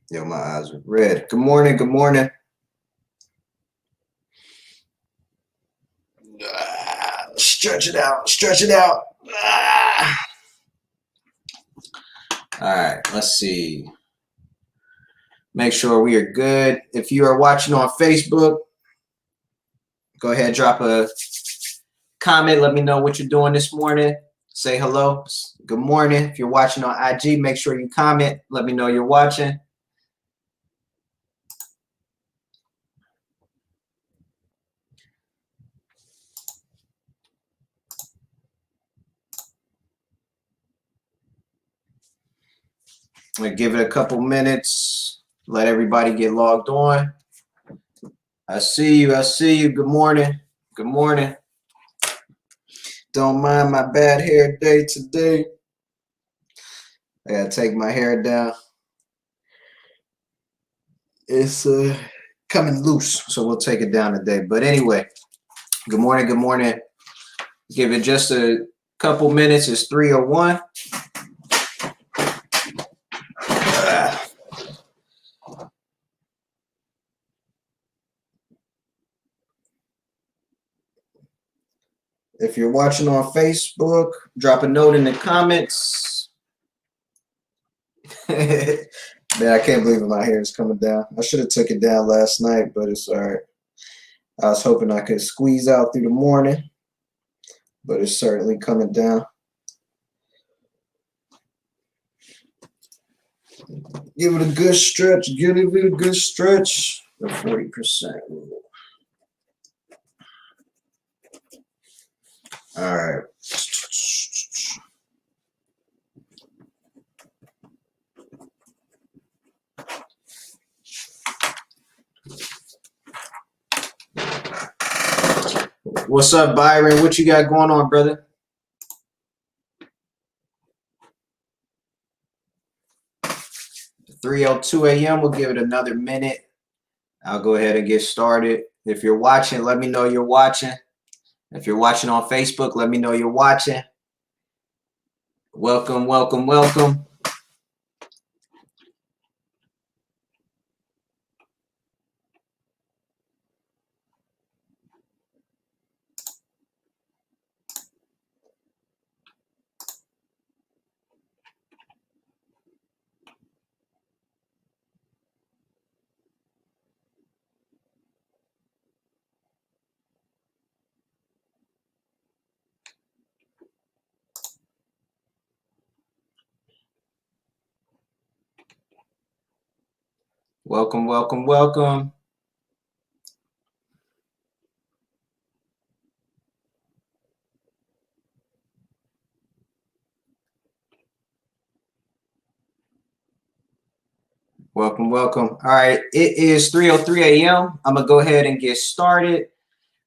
Yo, my eyes are red. Good morning. Good morning. Stretch it out. Stretch it out. All right. Let's see. Make sure we are good. If you are watching on Facebook, go ahead, drop a comment. Let me know what you're doing this morning. Say hello. Good morning. If you're watching on IG, make sure you comment. Let me know you're watching. I'm going to give it a couple minutes. Let everybody get logged on. I see you. I see you. Good morning. Good morning. Don't mind my bad hair day today. I gotta take my hair down. It's coming loose, so we'll take it down today. But anyway, good morning. Good morning. Give it just a couple minutes. It's 3:01. If you're watching on Facebook, drop a note in the comments. Man, I can't believe my hair is coming down. I should have took it down last night, but it's all right. I was hoping I could squeeze out through the morning, but it's certainly coming down. Give it a good stretch. Give it a good stretch. The 40% rule. All right. What's up, Byron? What you got going on, brother? It's 3:02 a.m. We'll give it another minute. I'll go ahead and get started. If you're watching, let me know you're watching. If you're watching on Facebook, let me know you're watching. Welcome, welcome, welcome. Welcome, welcome, welcome. Welcome, welcome. All right, it is 3:03 a.m. I'm gonna go ahead and get started.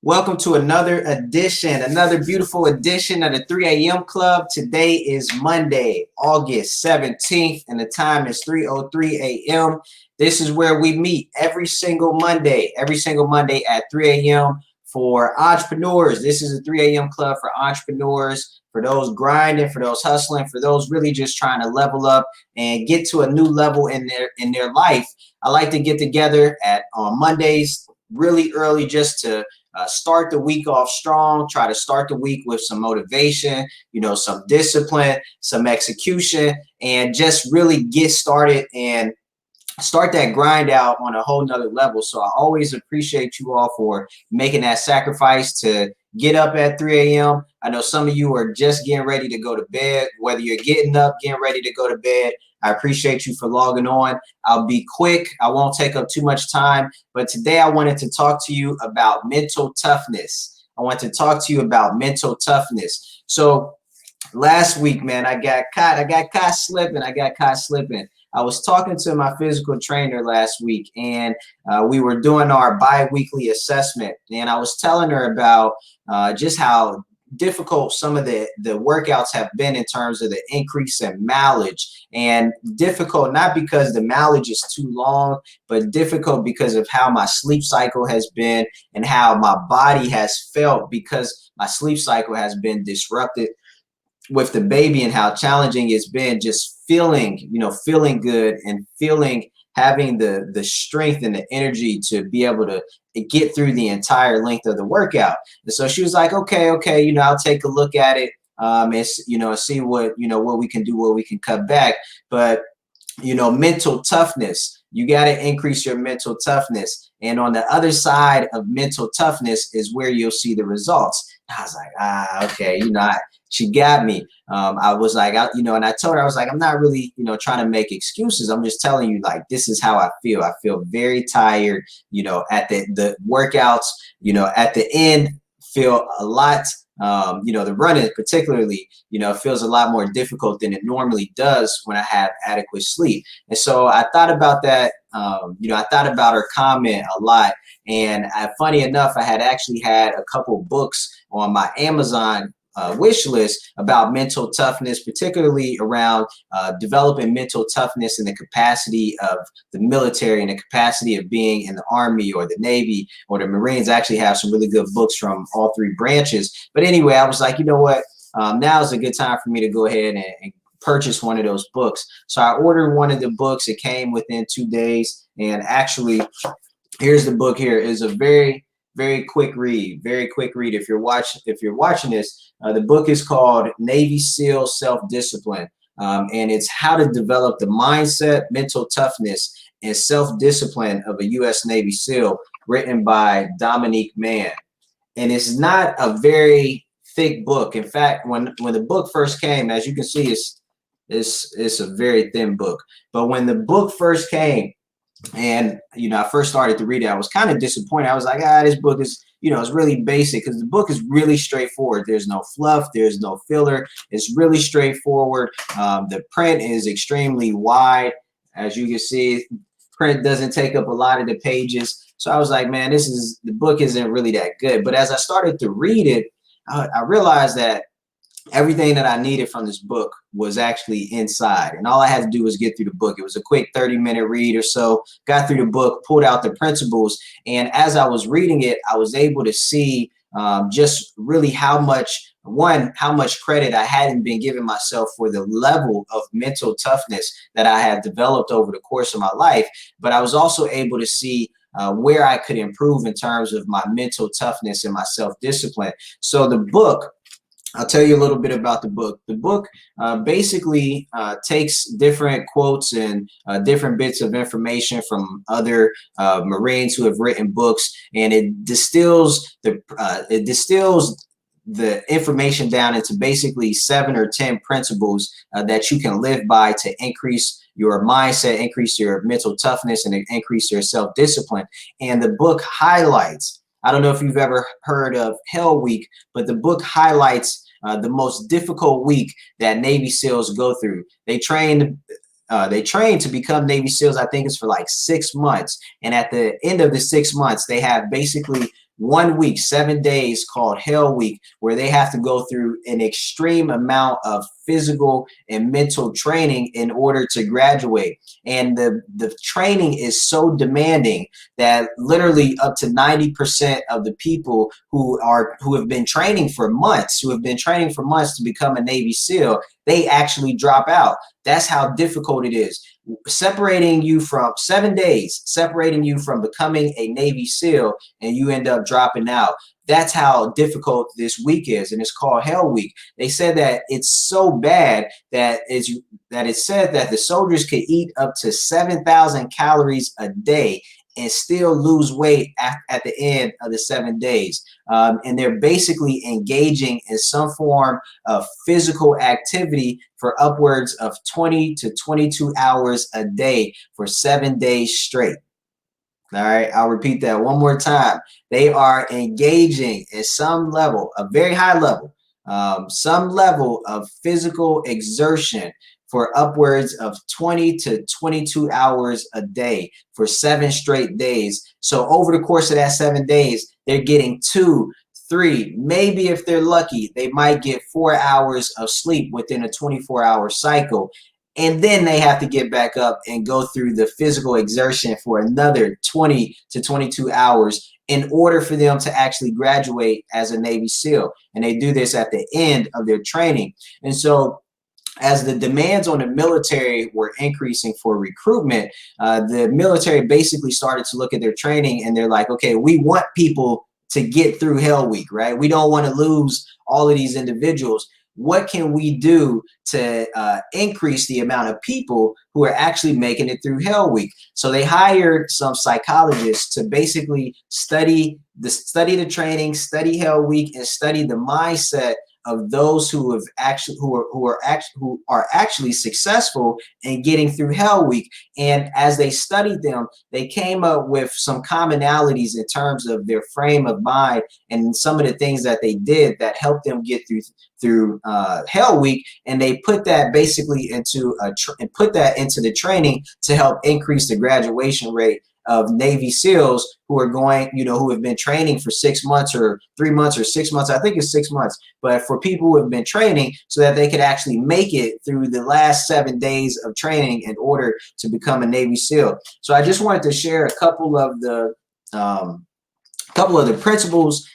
Welcome to another edition, another beautiful edition of the 3 a.m. Club. Today is Monday, August 17th, and the time is 3:03 a.m. This is where we meet every single Monday at 3 a.m. for entrepreneurs. This is a 3 a.m. club for entrepreneurs, for those grinding, for those hustling, for those really just trying to level up and get to a new level in their life. I like to get together on Mondays really early just to start the week off strong, try to start the week with some motivation, some discipline, some execution, and just really get started and start that grind out on a whole nother level. So I always appreciate you all for making that sacrifice to get up at 3 a.m. I know some of you are just getting ready to go to bed, whether you're getting up, getting ready to go to bed. I appreciate you for logging on. I'll be quick. I won't take up too much time. But today I wanted to talk to you about mental toughness. I want to talk to you about mental toughness. So last week, man, I got caught slipping. I was talking to my physical trainer last week, and we were doing our bi-weekly assessment, and I was telling her about just how difficult some of the workouts have been in terms of the increase in mileage, and difficult not because the mileage is too long, but difficult because of how my sleep cycle has been and how my body has felt because my sleep cycle has been disrupted with the baby, and how challenging it's been just feeling good and feeling having the strength and the energy to be able to get through the entire length of the workout. And so she was like, okay, you know, I'll take a look at it, and you know, see what, you know, what we can do, what we can cut back. But you know, mental toughness, you got to increase your mental toughness. And on the other side of mental toughness is where you'll see the results. I was like, okay, you know, she got me. I was like, you know, and I told her, I was like, I'm not really, you know, trying to make excuses. I'm just telling you, like, this is how I feel. I feel very tired, you know, at the workouts, you know, at the end, feel a lot. You know, the running particularly, you know, feels a lot more difficult than it normally does when I have adequate sleep. And so I thought about that. You know, I thought about her comment a lot. And funny enough, I had actually had a couple books on my Amazon wish list about mental toughness, particularly around developing mental toughness in the capacity of the military and the capacity of being in the Army or the Navy or the Marines. I actually have some really good books from all three branches. But anyway, I was like, you know what? Now is a good time for me to go ahead and purchase one of those books. So I ordered one of the books. It came within 2 days. And actually, here's the book here. It's a very quick read, if you're watching this. The book is called Navy SEAL Self-Discipline, and it's how to develop the mindset, mental toughness, and self-discipline of a U.S. Navy SEAL, written by Dominique Mann. And it's not a very thick book. In fact, when the book first came, as you can see, it's a very thin book. But when the book first came, and, you know, I first started to read it, I was kind of disappointed. I was like, this book is, you know, it's really basic, because the book is really straightforward. There's no fluff. There's no filler. It's really straightforward. The print is extremely wide. As you can see, print doesn't take up a lot of the pages. So I was like, man, the book isn't really that good. But as I started to read it, I realized that everything that I needed from this book was actually inside, and all I had to do was get through the book. It was a quick 30-minute read or so. Got through the book, pulled out the principles, and as I was reading it, I was able to see just really how much credit I hadn't been giving myself for the level of mental toughness that I had developed over the course of my life. But I was also able to see where I could improve in terms of my mental toughness and my self-discipline. So the book, I'll tell you a little bit about the book. The book basically takes different quotes and different bits of information from other Marines who have written books, and it distills the information down into basically 7 or 10 principles that you can live by to increase your mindset, increase your mental toughness, and increase your self-discipline. And the book highlights, I don't know if you've ever heard of Hell Week, but the book highlights the most difficult week that Navy SEALs go through. They train to become Navy SEALs, I think it's for like 6 months. And at the end of the 6 months, they have basically 1 week, 7 days, called Hell Week, where they have to go through an extreme amount of physical and mental training in order to graduate. And the training is so demanding that literally up to 90% of the people who have been training for months, to become a Navy SEAL, they actually drop out. That's how difficult it is. Separating you from 7 days, separating you from becoming a Navy SEAL, and you end up dropping out. That's how difficult this week is, and it's called Hell Week. They said that it's so bad that it's said that the soldiers could eat up to 7,000 calories a day and still lose weight at the end of the 7 days. And they're basically engaging in some form of physical activity for upwards of 20 to 22 hours a day for 7 days straight. All right, I'll repeat that one more time. They are engaging in some level, a very high level, some level of physical exertion for upwards of 20 to 22 hours a day for 7 straight days. So over the course of that 7 days, they're getting 2, 3, maybe if they're lucky, they might get 4 hours of sleep within a 24-hour cycle. And then they have to get back up and go through the physical exertion for another 20 to 22 hours in order for them to actually graduate as a Navy SEAL. And they do this at the end of their training. And so as the demands on the military were increasing for recruitment, the military basically started to look at their training and they're like, okay, we want people to get through Hell Week, right? We don't want to lose all of these individuals. What can we do to increase the amount of people who are actually making it through Hell Week? So they hired some psychologists to basically study the training, study Hell Week, and study the mindset of those who have actually who are actually successful in getting through Hell Week. And as they studied them, they came up with some commonalities in terms of their frame of mind and some of the things that they did that helped them get through Hell Week. And they put that basically into the training to help increase the graduation rate of Navy SEALs who are going, who have been training for 6 months or 3 months or 6 months. I think it's 6 months, but for people who have been training so that they could actually make it through the last 7 days of training in order to become a Navy SEAL. So I just wanted to share a couple of the principles,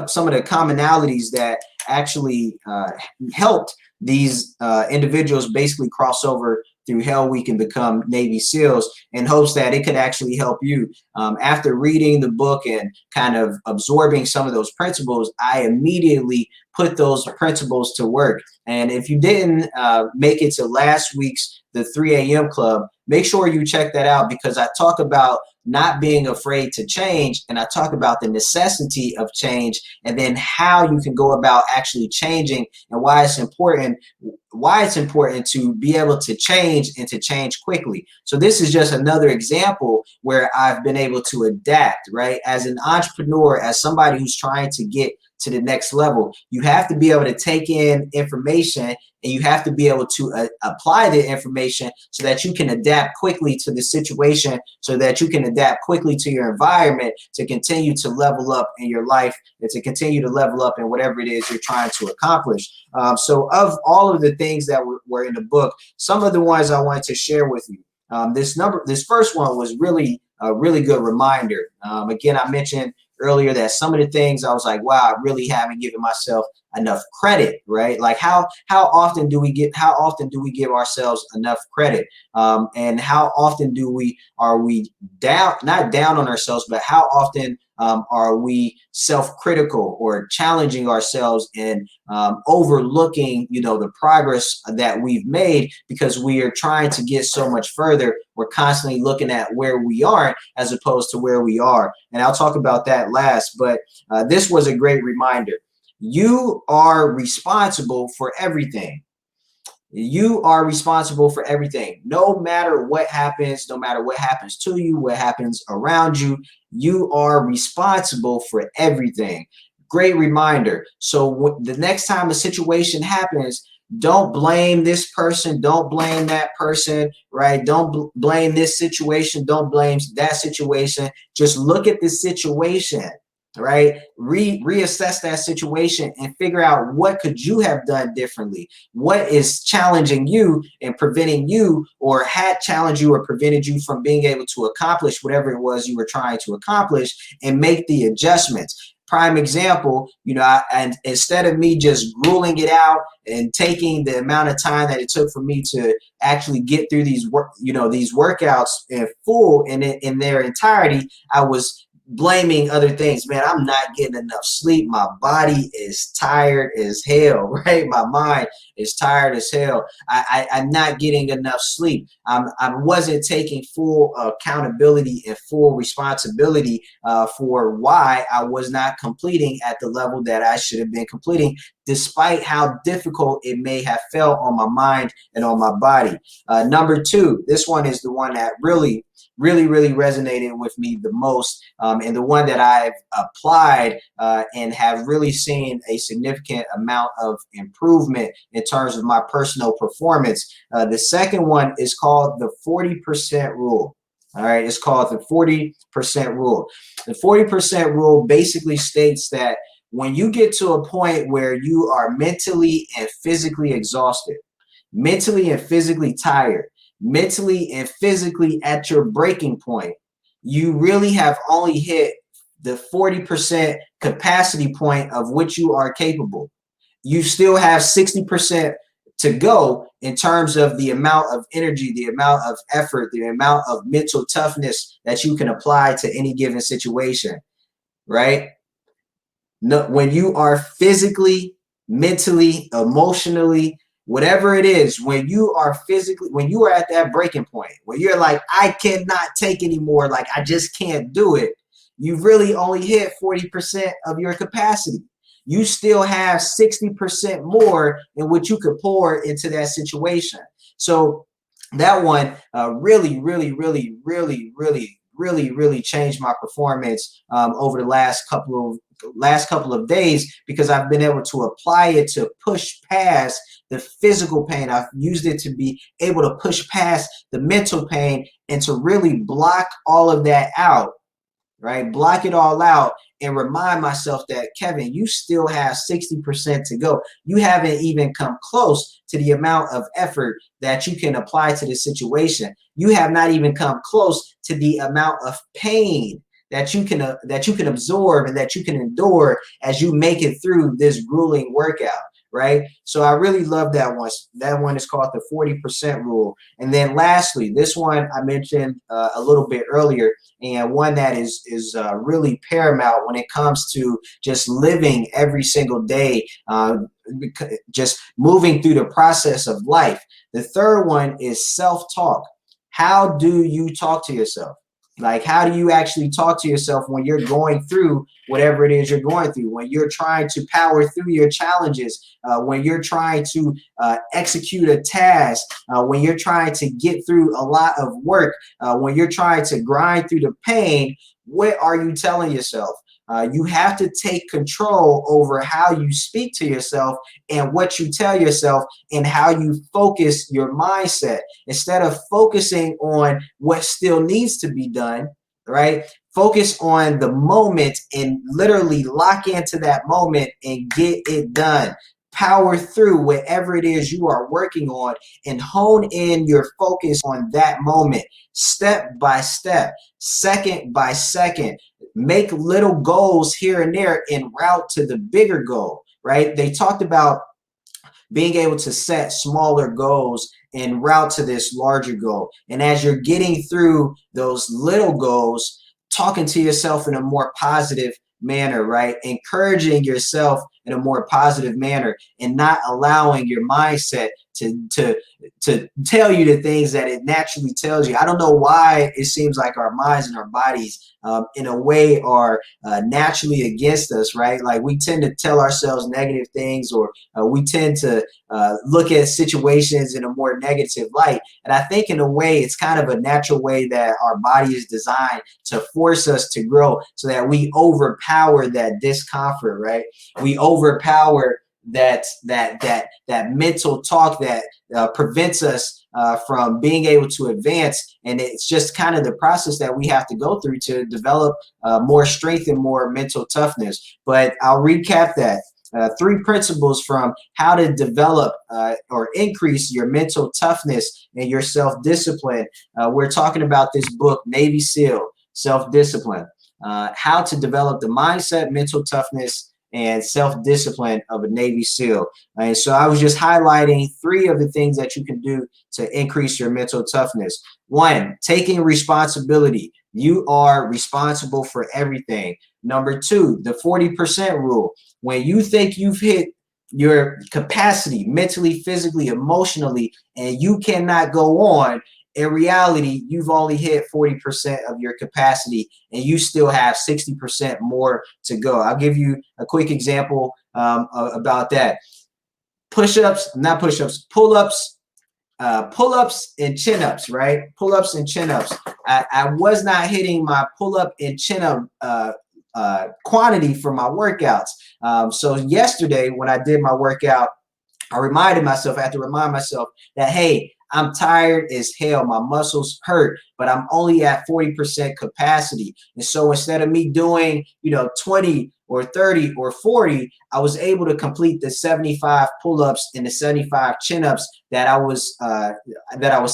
some of the commonalities that actually helped these individuals basically cross over through Hell Week and become Navy SEALs, in hopes that it could actually help you. After reading the book and kind of absorbing some of those principles, I immediately put those principles to work. And if you didn't make it to last week's the 3 a.m. club, make sure you check that out, because I talk about not being afraid to change, and I talk about the necessity of change, and then how you can go about actually changing, and why it's important to be able to change and to change quickly. So this is just another example where I've been able to adapt, right? As an entrepreneur, as somebody who's trying to get to the next level, you have to be able to take in information, and you have to be able to apply the information so that you can adapt quickly to the situation, so that you can adapt quickly to your environment to continue to level up in your life and to continue to level up in whatever it is you're trying to accomplish. So of all of the things that were in the book, some of the ones I wanted to share with you. This first one was really a really good reminder. Again, I mentioned earlier that some of the things I was like, wow, I really haven't given myself enough credit, right? Like how often do we give ourselves enough credit? And how often are we not down on ourselves, but how often are we self-critical or challenging ourselves and overlooking, the progress that we've made because we are trying to get so much further. We're constantly looking at where we aren't as opposed to where we are. And I'll talk about that last, but this was a great reminder. You are responsible for everything. You are responsible for everything. No matter what happens to you, what happens around you, you are responsible for everything. Great reminder. So the next time a situation happens, don't blame this person, don't blame that person, right? Don't blame this situation, don't blame that situation. Just look at the situation, right? Reassess that situation and figure out what could you have done differently. What is challenging you and preventing you, or had challenged you or prevented you from being able to accomplish whatever it was you were trying to accomplish, and make the adjustments. Prime example, and instead of me just grueling it out and taking the amount of time that it took for me to actually get through these workouts in full in their entirety, I was blaming other things. Man, I'm not getting enough sleep. My body is tired as hell, right? My mind is tired as hell. I'm not getting enough sleep. I wasn't taking full accountability and full responsibility for why I was not completing at the level that I should have been completing, despite how difficult it may have felt on my mind and on my body. Number two, this one is the one that really resonated with me the most, and the one that I've applied and have really seen a significant amount of improvement in terms of my personal performance. The second one is called the 40% rule. All right, it's called the 40% rule. The 40% rule basically states that when you get to a point where you are mentally and physically exhausted, mentally and physically tired, mentally and physically at your breaking point, you really have only hit the 40% capacity point of which you are capable. You still have 60% to go in terms of the amount of energy, the amount of effort, the amount of mental toughness that you can apply to any given situation, right? No, when you are physically, mentally, emotionally, whatever it is, when you are physically, when you are at that breaking point, where you're like, I cannot take anymore, like I just can't do it, you've really only hit 40% of your capacity. You still have 60% more in which you could pour into that situation. So that one really changed my performance over the last couple of days, because I've been able to apply it to push past the physical pain. I've used it to be able to push past the mental pain and to really block all of that out, right? Block it all out and remind myself that, Kevin, you still have 60% to go. You haven't even come close to the amount of effort that you can apply to this situation. You have not even come close to the amount of pain that you can absorb and that you can endure as you make it through this grueling workout, right? So I really love that one. That one is called the 40% rule. And then lastly, this one I mentioned a little bit earlier, and one that is really paramount when it comes to just living every single day, just moving through the process of life. The third one is self-talk. How do you talk to yourself? Like, how do you actually talk to yourself when you're going through whatever it is you're going through, when you're trying to power through your challenges, when you're trying to execute a task, when you're trying to get through a lot of work, when you're trying to grind through the pain? What are you telling yourself? You have to take control over how you speak to yourself and what you tell yourself and how you focus your mindset. Instead of focusing on what still needs to be done, right? Focus on the moment and literally lock into that moment and get it done. Power through whatever it is you are working on and hone in your focus on that moment, step by step, second by second. Make little goals here and there en route to the bigger goal, right? They talked about being able to set smaller goals en route to this larger goal. And as you're getting through those little goals, talking to yourself in a more positive manner, right? Encouraging yourself in a more positive manner and not allowing your mindset to tell you the things that it naturally tells you. I don't know why it seems like our minds and our bodies in a way are naturally against us, right? Like we tend to tell ourselves negative things, or we tend to look at situations in a more negative light. And I think in a way it's kind of a natural way that our body is designed to force us to grow, so that we overpower that discomfort, right? We overpower that mental talk that prevents us from being able to advance. And it's just kind of the process that we have to go through to develop more strength and more mental toughness. But I'll recap that. 3 principles from how to develop or increase your mental toughness and your self-discipline. We're talking about this book, Navy SEAL, Self-Discipline. How to develop the mindset, mental toughness, and self-discipline of a Navy SEAL. And so I was just highlighting 3 of the things that you can do to increase your mental toughness. 1, taking responsibility. You are responsible for everything. Number 2, the 40% rule. When you think you've hit your capacity mentally, physically, emotionally, and you cannot go on, in reality, you've only hit 40% of your capacity and you still have 60% more to go. I'll give you a quick example about that. Push-ups, not push-ups, pull-ups, pull-ups and chin-ups, right? Pull-ups and chin-ups. I was not hitting my pull-up and chin-up quantity for my workouts. So yesterday when I did my workout, I reminded myself, I had to remind myself that, hey, I'm tired as hell. My muscles hurt, but I'm only at 40% capacity. And so instead of me doing, 20 or 30 or 40, I was able to complete the 75 pull-ups and the 75 chin-ups that I was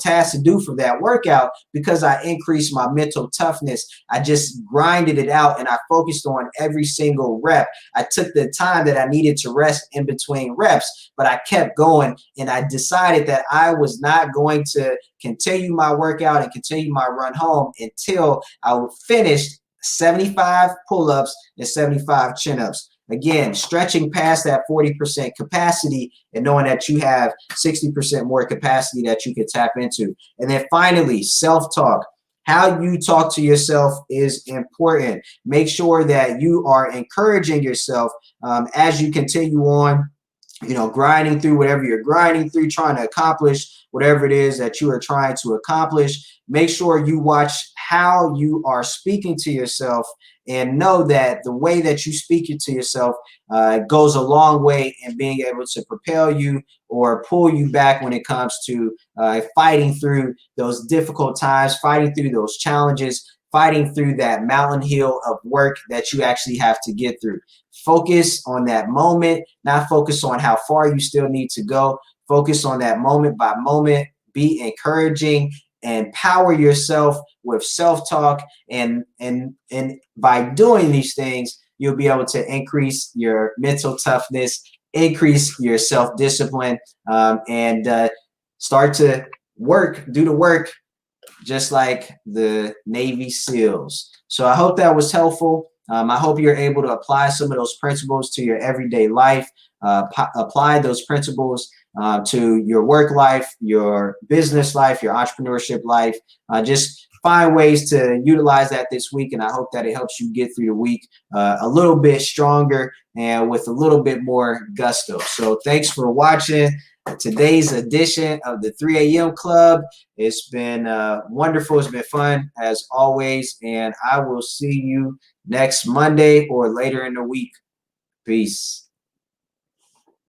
tasked to do for that workout, because I increased my mental toughness. I just grinded it out and I focused on every single rep. I took the time that I needed to rest in between reps, but I kept going, and I decided that I was not going to continue my workout and continue my run home until I finished 75 pull-ups and 75 chin-ups. Again, stretching past that 40% capacity and knowing that you have 60% more capacity that you could tap into. And then finally, self-talk. How you talk to yourself is important. Make sure that you are encouraging yourself as you continue on, grinding through whatever you're grinding through, trying to accomplish whatever it is that you are trying to accomplish. Make sure you watch how you are speaking to yourself, and know that the way that you speak it to yourself goes a long way in being able to propel you or pull you back when it comes to fighting through those difficult times, fighting through those challenges, fighting through that mountain hill of work that you actually have to get through. Focus on that moment, not focus on how far you still need to go. Focus on that moment by moment. Be encouraging, and empower yourself with self-talk, and by doing these things, you'll be able to increase your mental toughness, increase your self-discipline, and start to do the work just like the Navy SEALs. So I hope that was helpful. I hope you're able to apply some of those principles to your everyday life, apply those principles to your work life, your business life, your entrepreneurship life. Just find ways to utilize that this week, and I hope that it helps you get through the week a little bit stronger and with a little bit more gusto. So thanks for watching today's edition of the 3 a.m. Club. It's been wonderful. It's been fun as always, and I will see you next Monday or later in the week. Peace.